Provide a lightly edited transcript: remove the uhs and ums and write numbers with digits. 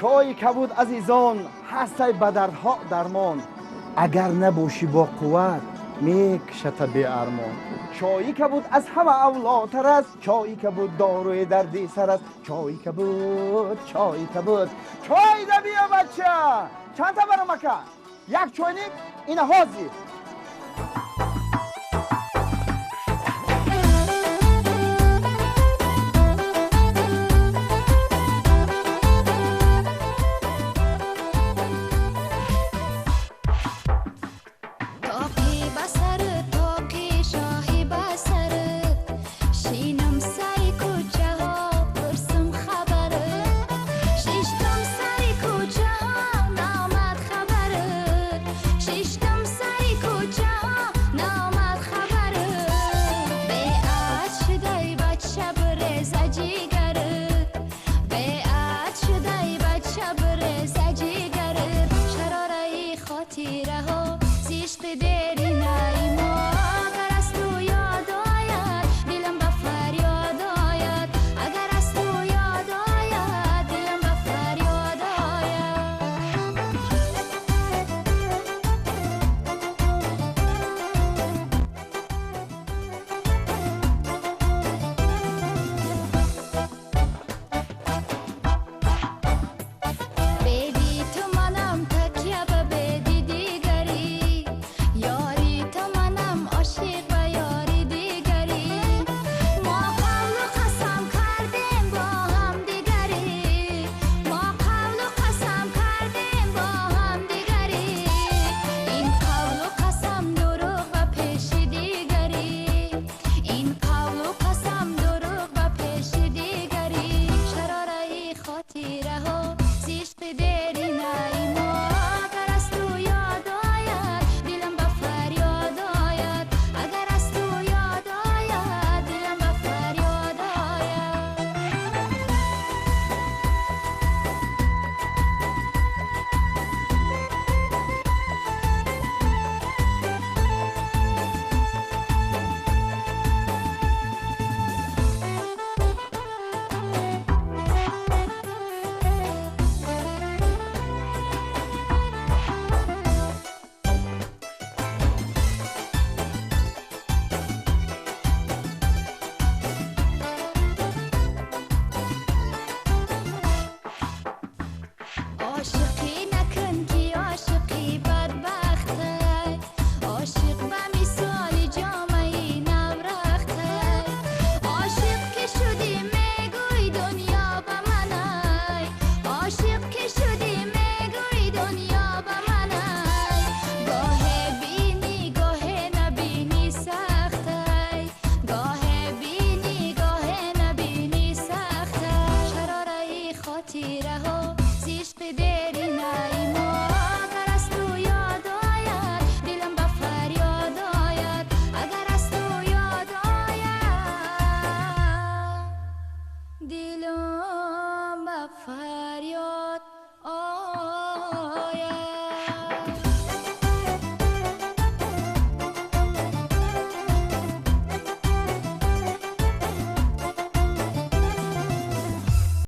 چای کبود عزیزان هستی به دردها درمان. اگر نباشی با قوت میکشت به ارمان. چایی کبود از همه اولاتر است، چایی کبود داروی دردی سر است. چایی کبود چایی کبود چای ده بیا بچه. چند تا برام مکه؟ یک چایник این هازی